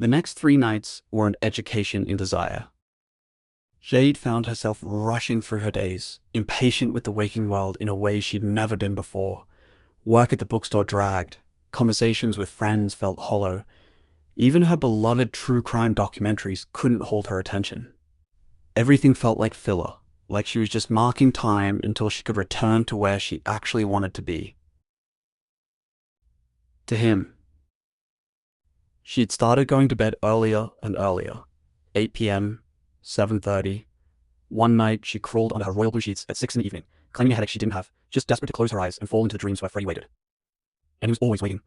The next 3 nights were an education in desire. Jade found herself rushing through her days, impatient with the waking world in a way she'd never been before. Work at the bookstore dragged. Conversations with friends felt hollow. Even her beloved true crime documentaries couldn't hold her attention. Everything felt like filler, like she was just marking time until she could return to where she actually wanted to be. To him. She had started going to bed earlier and earlier. 8 p.m., 7:30. One night, she crawled under her royal blue sheets at 6 in the evening, claiming a headache she didn't have, just desperate to close her eyes and fall into the dreams where Freddie waited. And he was always waiting.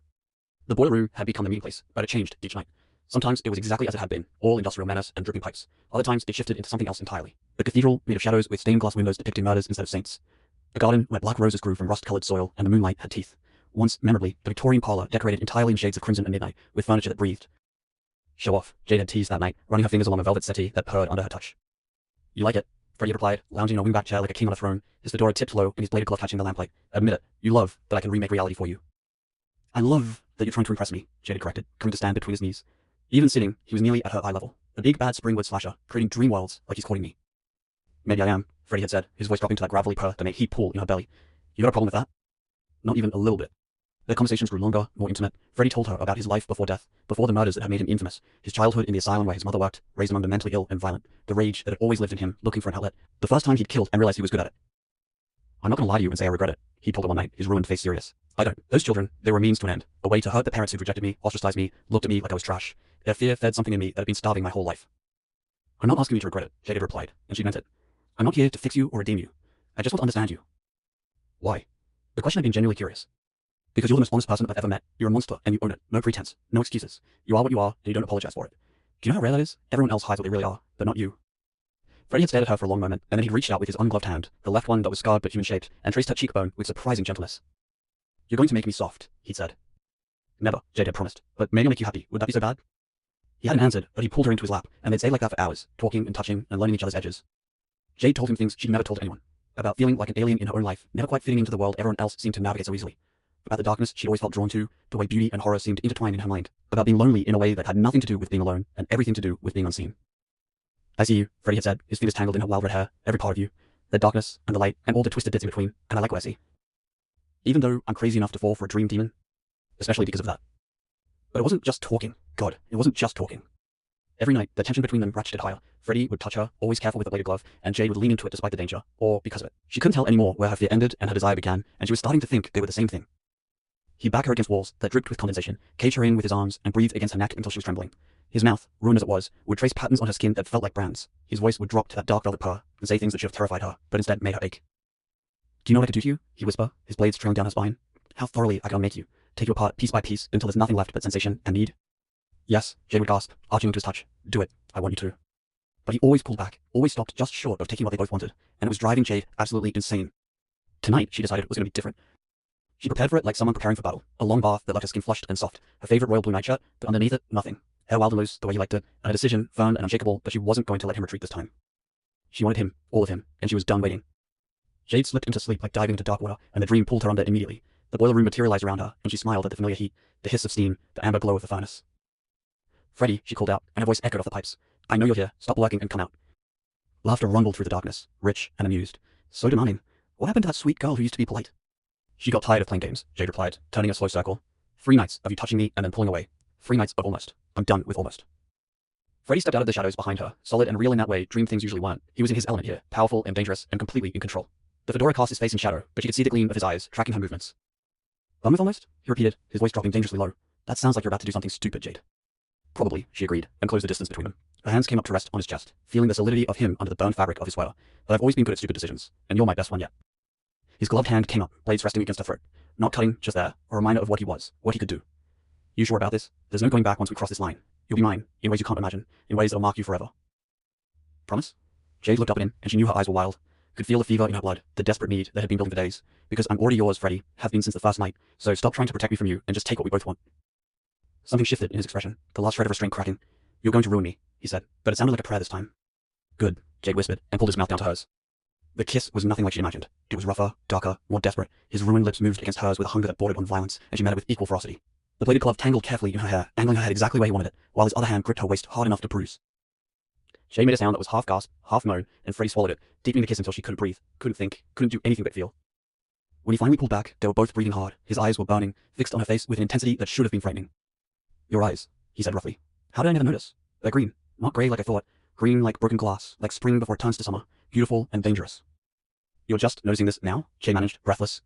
The boiler room had become the meeting place, but it changed each night. Sometimes it was exactly as it had been, all industrial menace and dripping pipes. Other times it shifted into something else entirely. A cathedral made of shadows with stained glass windows depicting murders instead of saints. A garden where black roses grew from rust-colored soil and the moonlight had teeth. Once, memorably, a Victorian parlor decorated entirely in shades of crimson and midnight, with furniture that breathed. Show off, Jade had teased that night, running her fingers along a velvet settee that purred under her touch. You like it? Freddie had replied, lounging in a wingback chair like a king on a throne, his fedora tipped low and his bladed glove catching the lamplight. Admit it, you love that I can remake reality for you. I love that you're trying to impress me, Jade had corrected, coming to stand between his knees. Even sitting, he was nearly at her eye level. A big bad springwood slasher, creating dream worlds like he's courting me. Maybe I am, Freddie had said, his voice dropping to that gravelly purr that made heat pool in her belly. You got a problem with that? Not even a little bit. Their conversations grew longer, more intimate. Freddie told her about his life before death, before the murders that had made him infamous, his childhood in the asylum where his mother worked, raised among the mentally ill and violent, the rage that had always lived in him, looking for an outlet, the first time he'd killed and realized he was good at it. I'm not gonna lie to you and say I regret it, he told her one night, his ruined face serious. I don't. Those children, they were a means to an end, a way to hurt the parents who'd rejected me, ostracized me, looked at me like I was trash. Their fear fed something in me that had been starving my whole life. I'm not asking you to regret it, Jade had replied, and she meant it. I'm not here to fix you or redeem you. I just want to understand you. Why? The question had been genuinely curious. Because you're the most honest person I've ever met. You're a monster, and you own it. No pretense. No excuses. You are what you are, and you don't apologize for it. Do you know how rare that is? Everyone else hides what they really are, but not you. Freddie had stared at her for a long moment, and then he reached out with his ungloved hand, the left one that was scarred but human-shaped, and traced her cheekbone with surprising gentleness. You're going to make me soft, he'd said. Never, Jade had promised. But maybe I'll make you happy. Would that be so bad? He hadn't answered, but he pulled her into his lap, and they'd stayed like that for hours, talking and touching and learning each other's edges. Jade told him things she'd never told anyone. About feeling like an alien in her own life, never quite fitting into the world everyone else seemed to navigate so easily. About the darkness she'd always felt drawn to, the way beauty and horror seemed intertwined in her mind. About being lonely in a way that had nothing to do with being alone, and everything to do with being unseen. I see you, Freddie had said, his fingers tangled in her wild red hair, every part of you. The darkness and the light, and all the twisted bits in between, and I like what I see. Even though I'm crazy enough to fall for a dream demon. Especially because of that. But it wasn't just talking. God, it wasn't just talking. Every night, the tension between them ratcheted higher. Freddie would touch her, always careful with the bladed glove, and Jade would lean into it despite the danger, or because of it. She couldn't tell anymore where her fear ended and her desire began, and she was starting to think they were the same thing. He'd back her against walls that dripped with condensation, cage her in with his arms, and breathe against her neck until she was trembling. His mouth, ruined as it was, would trace patterns on her skin that felt like brands. His voice would drop to that dark velvet purr, and say things that should have terrified her, but instead made her ache. Do you know what I could do to you? He'd whisper, his blades trailing down her spine. How thoroughly I can unmake you, take you apart piece by piece until there's nothing left but sensation and need. Yes, Jade would gasp, arching into his touch. Do it, I want you to. But he always pulled back, always stopped just short of taking what they both wanted, and it was driving Jade absolutely insane. Tonight, she decided, was going to be different. She prepared for it like someone preparing for battle, a long bath that left her skin flushed and soft, her favorite royal blue nightshirt, but underneath it, nothing. Hair wild and loose, the way he liked it, and a decision, firm and unshakable, that she wasn't going to let him retreat this time. She wanted him, all of him, and she was done waiting. Jade slipped into sleep like diving into dark water, and the dream pulled her under immediately. The boiler room materialized around her, and she smiled at the familiar heat, the hiss of steam, the amber glow of the furnace. Freddie, she called out, and her voice echoed off the pipes. I know you're here. Stop working and come out. Laughter rumbled through the darkness, rich and amused. So demanding. What happened to that sweet girl who used to be polite? She got tired of playing games, Jade replied, turning a slow circle. 3 nights of you touching me and then pulling away. 3 nights of almost. I'm done with almost. Freddie stepped out of the shadows behind her, solid and real in that way dream things usually weren't. He was in his element here, powerful and dangerous and completely in control. The fedora cast his face in shadow, but she could see the gleam of his eyes, tracking her movements. Done with almost? He repeated, his voice dropping dangerously low. That sounds like you're about to do something stupid, Jade. Probably, she agreed, and closed the distance between them. Her hands came up to rest on his chest, feeling the solidity of him under the burned fabric of his sweater. But I've always been good at stupid decisions, and you're my best one yet. His gloved hand came up, blades resting against her throat. Not cutting, just there, a reminder of what he was, what he could do. You sure about this? There's no going back once we cross this line. You'll be mine, in ways you can't imagine, in ways that'll mark you forever. Promise? Jade looked up at him, and she knew her eyes were wild. Could feel the fever in her blood, the desperate need that had been building for days. Because I'm already yours, Freddie, have been since the first night, so stop trying to protect me from you, and just take what we both want. Something shifted in his expression, the last shred of restraint cracking. You're going to ruin me, he said, but it sounded like a prayer this time. Good, Jade whispered, and pulled his mouth down to hers. The kiss was nothing like she imagined. It was rougher, darker, more desperate. His ruined lips moved against hers with a hunger that bordered on violence, and she met it with equal ferocity. The bladed glove tangled carefully in her hair, angling her head exactly where he wanted it, while his other hand gripped her waist hard enough to bruise. Jade made a sound that was half gasp, half moan, and Freddie swallowed it, deepening the kiss until she couldn't breathe, couldn't think, couldn't do anything but feel. When he finally pulled back, they were both breathing hard. His eyes were burning, fixed on her face with an intensity that should have been frightening. "Your eyes," he said roughly. "How did I never notice? They're green. Not grey like I thought. Green like broken glass, like spring before it turns to summer. Beautiful and dangerous." "You're just noticing this now?" Jade managed, breathless.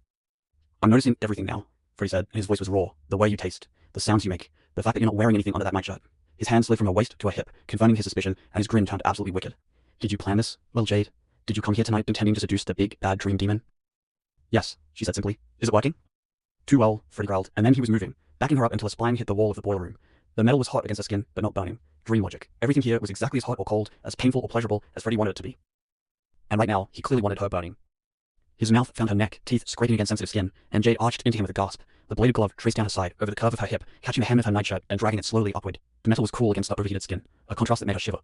"I'm noticing everything now," Freddie said, and his voice was raw. "The way you taste, the sounds you make, the fact that you're not wearing anything under that nightshirt." His hand slid from her waist to her hip, confirming his suspicion, and his grin turned absolutely wicked. "Did you plan this, little Jade? Did you come here tonight intending to seduce the big, bad dream demon?" "Yes," she said simply. "Is it working?" "Too well," Freddie growled, and then he was moving, backing her up until a spine hit the wall of the boiler room. The metal was hot against her skin, but not burning. Dream logic. Everything here was exactly as hot or cold, as painful or pleasurable as Freddie wanted it to be. And right now, he clearly wanted her burning. His mouth found her neck, teeth scraping against sensitive skin, and Jade arched into him with a gasp. The bladed glove traced down her side, over the curve of her hip, catching the hem of her nightshirt and dragging it slowly upward. The metal was cool against her overheated skin, a contrast that made her shiver.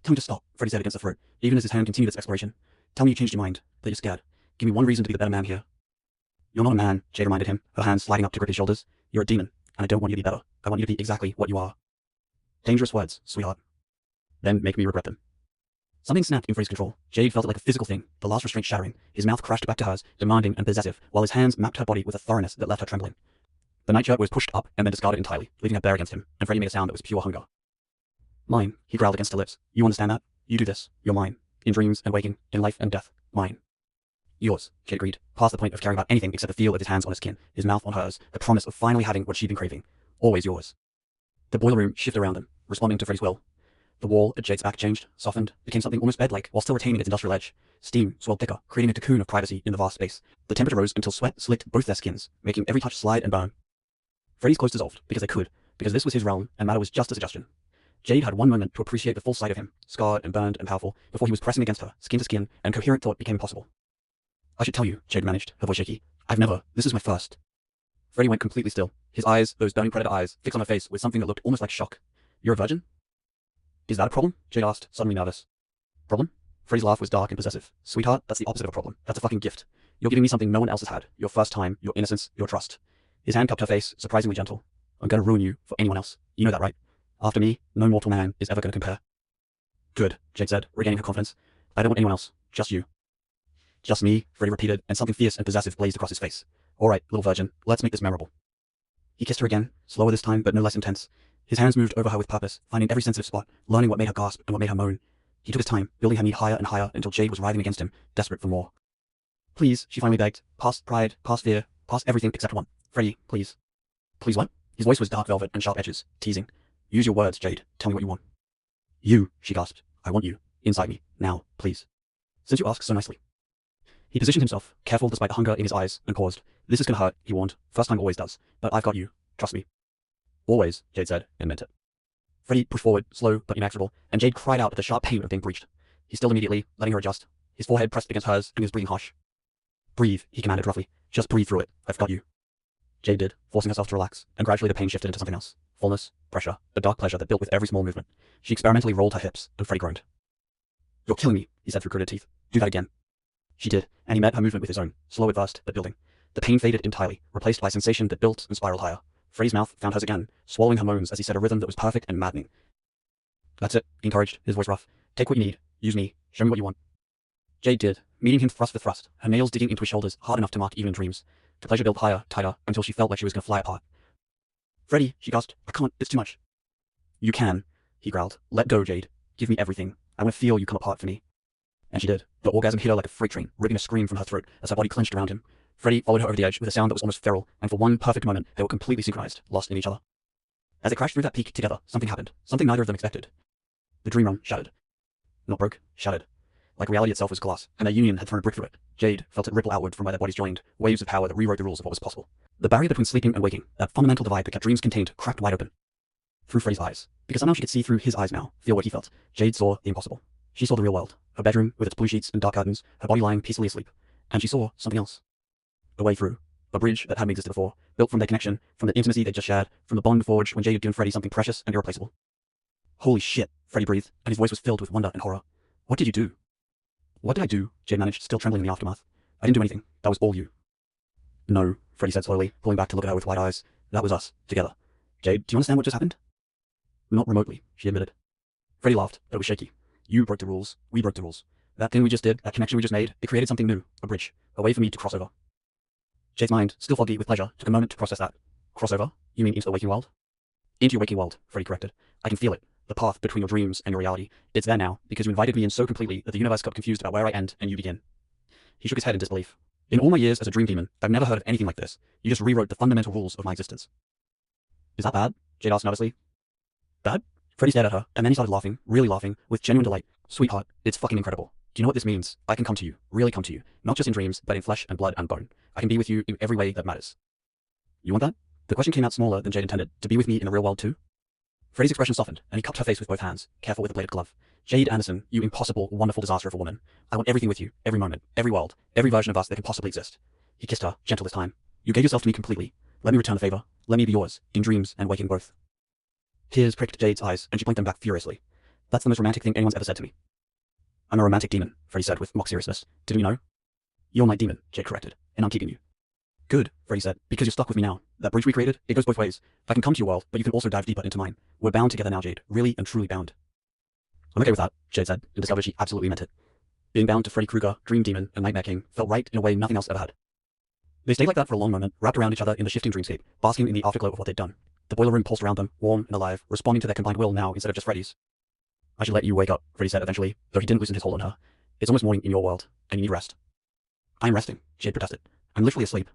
"Tell me to stop," Freddie said against the throat, even as his hand continued its exploration. "Tell me you changed your mind, that you're scared. Give me one reason to be the better man here." "You're not a man," Jade reminded him, her hands sliding up to grip his shoulders. "You're a demon, and I don't want you to be better. I want you to be exactly what you are." "Dangerous words, sweetheart. Then make me regret them." Something snapped in Freddie's control. Jade felt it like a physical thing, the last restraint shattering. His mouth crashed back to hers, demanding and possessive, while his hands mapped her body with a thoroughness that left her trembling. The nightshirt was pushed up and then discarded entirely, leaving her bare against him, and Freddie made a sound that was pure hunger. "Mine," he growled against her lips. "You understand that? You do this. You're mine. In dreams and waking, in life and death. Mine." "Yours," Jade agreed, past the point of caring about anything except the feel of his hands on her skin, his mouth on hers, the promise of finally having what she'd been craving. "Always yours." The boiler room shifted around them, responding to Freddie's will. The wall at Jade's back changed, softened, became something almost bed-like, while still retaining its industrial edge. Steam swelled thicker, creating a cocoon of privacy in the vast space. The temperature rose until sweat slicked both their skins, making every touch slide and burn. Freddie's clothes dissolved, because they could, because this was his realm, and matter was just a suggestion. Jade had one moment to appreciate the full sight of him, scarred and burned and powerful, before he was pressing against her, skin to skin, and coherent thought became impossible. "I should tell you," Jade managed, her voice shaky. This is my first." Freddie went completely still, his eyes, those burning predator eyes, fixed on her face with something that looked almost like shock. "You're a virgin?" "Is that a problem?" Jade asked, suddenly nervous. "Problem?" Freddie's laugh was dark and possessive. "Sweetheart, that's the opposite of a problem. That's a fucking gift. You're giving me something no one else has had. Your first time, your innocence, your trust." His hand cupped her face, surprisingly gentle. "I'm gonna ruin you for anyone else. You know that, right? After me, no mortal man is ever gonna compare." "Good," Jade said, regaining her confidence. "I don't want anyone else. Just you." "Just me," Freddie repeated, and something fierce and possessive blazed across his face. "All right, little virgin, let's make this memorable." He kissed her again, slower this time, but no less intense. His hands moved over her with purpose, finding every sensitive spot, learning what made her gasp and what made her moan. He took his time, building her need higher and higher until Jade was writhing against him, desperate for more. "Please," she finally begged, "past pride, past fear, past everything except one. Freddie, please." "Please what?" His voice was dark velvet and sharp edges, teasing. "Use your words, Jade. Tell me what you want." "You," she gasped. "I want you. Inside me. Now, please." "Since you ask so nicely." He positioned himself, careful despite the hunger in his eyes, and paused. "This is gonna hurt," he warned. "First time always does. But I've got you. Trust me." "Always," Jade said, and meant it. Freddie pushed forward, slow but inexorable, and Jade cried out at the sharp pain of being breached. He stilled immediately, letting her adjust. His forehead pressed against hers, and he was breathing harsh. "Breathe," he commanded roughly. "Just breathe through it. I've got you." Jade did, forcing herself to relax, and gradually the pain shifted into something else. Fullness, pressure, a dark pleasure that built with every small movement. She experimentally rolled her hips, and Freddie groaned. "You're killing me," he said through gritted teeth. "Do that again." She did, and he met her movement with his own, slow at first, but building. The pain faded entirely, replaced by a sensation that built and spiraled higher. Freddie's mouth found hers again, swallowing her moans as he set a rhythm that was perfect and maddening. "That's it," he encouraged, his voice rough. "Take what you need. Use me. Show me what you want." Jade did, meeting him thrust for thrust, her nails digging into his shoulders hard enough to mark even dreams. The pleasure built higher, tighter, until she felt like she was going to fly apart. "Freddie," she gasped. "I can't. It's too much." "You can," he growled. "Let go, Jade. Give me everything. I want to feel you come apart for me." And she did. The orgasm hit her like a freight train, ripping a scream from her throat as her body clenched around him. Freddie followed her over the edge with a sound that was almost feral, and for one perfect moment, they were completely synchronized, lost in each other. As they crashed through that peak together, something happened, something neither of them expected. The dream run shattered. Not broke, shattered. Like reality itself was glass, and their union had thrown a brick through it. Jade felt it ripple outward from where their bodies joined, waves of power that rewrote the rules of what was possible. The barrier between sleeping and waking, that fundamental divide that kept dreams contained, cracked wide open. Through Freddie's eyes. Because somehow she could see through his eyes now, feel what he felt. Jade saw the impossible. She saw the real world, her bedroom with its blue sheets and dark curtains, her body lying peacefully asleep. And she saw something else. A way through. A bridge that hadn't existed before, built from their connection, from the intimacy they just shared, from the bond forged when Jade had given Freddie something precious and irreplaceable. "Holy shit," Freddie breathed, and his voice was filled with wonder and horror. "What did you do?" "What did I do?" Jade managed, still trembling in the aftermath. "I didn't do anything. That was all you." "No," Freddie said slowly, pulling back to look at her with wide eyes. That was us, together. Jade, do you understand what just happened? Not remotely, she admitted. Freddy laughed, but it was shaky. You broke the rules. We broke the rules. That thing we just did, that connection we just made, it created something new. A bridge. A way for me to cross over. Jade's mind, still foggy with pleasure, took a moment to process that. Crossover? You mean into the waking world? Into your waking world, Freddy corrected. I can feel it. The path between your dreams and your reality. It's there now, because you invited me in so completely that the universe got confused about where I end and you begin. He shook his head in disbelief. In all my years as a dream demon, I've never heard of anything like this. You just rewrote the fundamental rules of my existence. Is that bad? Jade asked nervously. Bad? Freddy stared at her, and then he started laughing, really laughing, with genuine delight. Sweetheart, it's fucking incredible. Do you know what this means? I can come to you, really come to you, not just in dreams, but in flesh and blood and bone. I can be with you in every way that matters. You want that? The question came out smaller than Jade intended. To be with me in the real world too? Freddy's expression softened, and he cupped her face with both hands, careful with the bladed glove. Jade Anderson, you impossible, wonderful disaster of a woman. I want everything with you, every moment, every world, every version of us that can possibly exist. He kissed her, gentle this time. You gave yourself to me completely. Let me return the favor. Let me be yours, in dreams and waking both. Tears pricked Jade's eyes, and she blinked them back furiously. That's the most romantic thing anyone's ever said to me. I'm a romantic demon, Freddy said with mock seriousness. Didn't you know? You're my demon, Jade corrected, and I'm keeping you. Good, Freddy said, because you're stuck with me now. That bridge we created, it goes both ways. I can come to your world, but you can also dive deeper into mine. We're bound together now, Jade, really and truly bound. I'm okay with that, Jade said, and discovered she absolutely meant it. Being bound to Freddy Krueger, Dream Demon, and Nightmare King felt right in a way nothing else ever had. They stayed like that for a long moment, wrapped around each other in the shifting dreamscape, basking in the afterglow of what they'd done. The boiler room pulsed around them, warm and alive, responding to their combined will now instead of just Freddy's. I should let you wake up, Freddy said eventually, though he didn't loosen his hold on her. It's almost morning in your world, and you need rest. I'm resting, Jade protested. I'm literally asleep.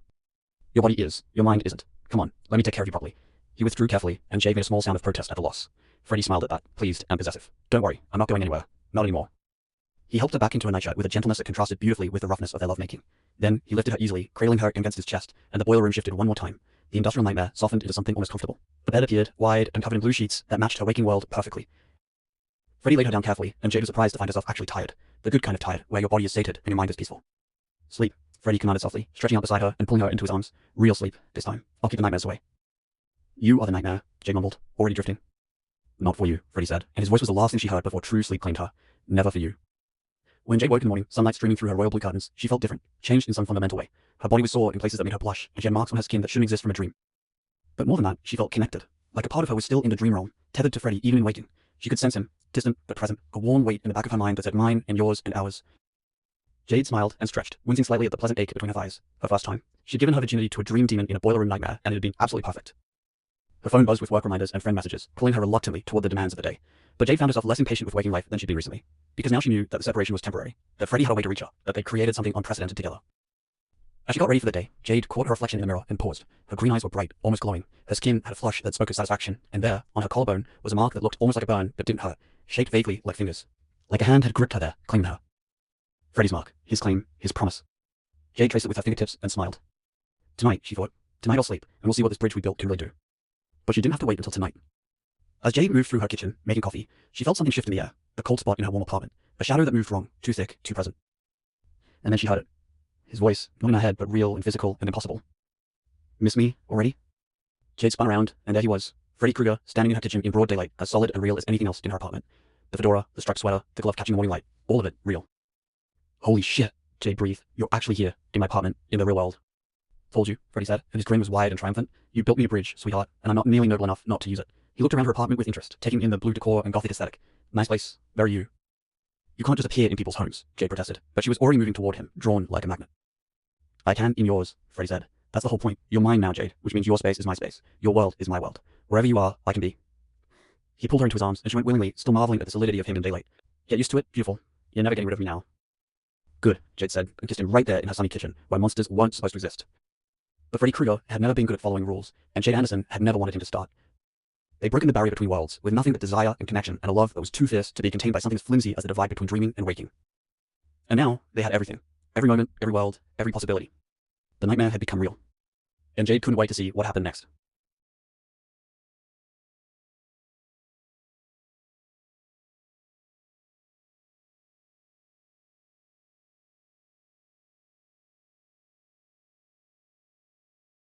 Your body is, your mind isn't. Come on, let me take care of you properly. He withdrew carefully, and Jade made a small sound of protest at the loss. Freddy smiled at that, pleased and possessive. Don't worry, I'm not going anywhere. Not anymore. He helped her back into a nightshirt with a gentleness that contrasted beautifully with the roughness of their lovemaking. Then, he lifted her easily, cradling her against his chest, and the boiler room shifted one more time. The industrial nightmare softened into something almost comfortable. The bed appeared, wide and covered in blue sheets that matched her waking world perfectly. Freddy laid her down carefully, and Jade was surprised to find herself actually tired. The good kind of tired, where your body is sated and your mind is peaceful. Sleep, Freddy commanded softly, stretching out beside her and pulling her into his arms. Real sleep, this time. I'll keep the nightmares away. You are the nightmare, Jade mumbled, already drifting. Not for you, Freddy said, and his voice was the last thing she heard before true sleep claimed her. Never for you. When Jade woke in the morning, sunlight streaming through her royal blue curtains, she felt different, changed in some fundamental way. Her body was sore in places that made her blush, and she had marks on her skin that shouldn't exist from a dream. But more than that, she felt connected. Like a part of her was still in the dream realm, tethered to Freddy even in waking. She could sense him, distant but present, a warm weight in the back of her mind that said mine and yours and ours. Jade smiled and stretched, wincing slightly at the pleasant ache between her thighs. Her first time. She'd given her virginity to a dream demon in a boiler room nightmare, and it had been absolutely perfect. Her phone buzzed with work reminders and friend messages, pulling her reluctantly toward the demands of the day. But Jade found herself less impatient with waking life than she'd been recently. Because now she knew that the separation was temporary, that Freddy had a way to reach her, that they'd created something unprecedented together. As she got ready for the day, Jade caught her reflection in the mirror and paused. Her green eyes were bright, almost glowing. Her skin had a flush that spoke of satisfaction, and there, on her collarbone, was a mark that looked almost like a burn but didn't hurt, shaped vaguely like fingers. Like a hand had gripped her there, claiming her. Freddy's mark, his claim, his promise. Jade traced it with her fingertips and smiled. Tonight, she thought. Tonight I'll sleep, and we'll see what this bridge we built can really do. But she didn't have to wait until tonight. As Jade moved through her kitchen, making coffee, she felt something shift in the air, a cold spot in her warm apartment, a shadow that moved wrong, too thick, too present. And then she heard it. His voice, not in her head, but real and physical and impossible. Miss me already? Jade spun around, and there he was, Freddy Krueger, standing in her kitchen in broad daylight, as solid and real as anything else in her apartment. The fedora, the striped sweater, the glove catching the morning light, all of it real. Holy shit, Jade breathed. You're actually here, in my apartment, in the real world. Told you, Freddy said, and his grin was wide and triumphant. You built me a bridge, sweetheart, and I'm not nearly noble enough not to use it. He looked around her apartment with interest, taking in the blue decor and gothic aesthetic. Nice place, very you. You can't just appear in people's homes, Jade protested, but she was already moving toward him, drawn like a magnet. I can in yours, Freddy said. That's the whole point. You're mine now, Jade, which means your space is my space. Your world is my world. Wherever you are, I can be. He pulled her into his arms, and she went willingly, still marveling at the solidity of him in daylight. Get used to it, beautiful. You're never getting rid of me now. Good, Jade said, and kissed him right there in her sunny kitchen, where monsters weren't supposed to exist. But Freddy Krueger had never been good at following rules, and Jade Anderson had never wanted him to start. They'd broken the barrier between worlds, with nothing but desire and connection, and a love that was too fierce to be contained by something as flimsy as the divide between dreaming and waking. And now, they had everything. Every moment, every world, every possibility. The nightmare had become real. And Jade couldn't wait to see what happened next.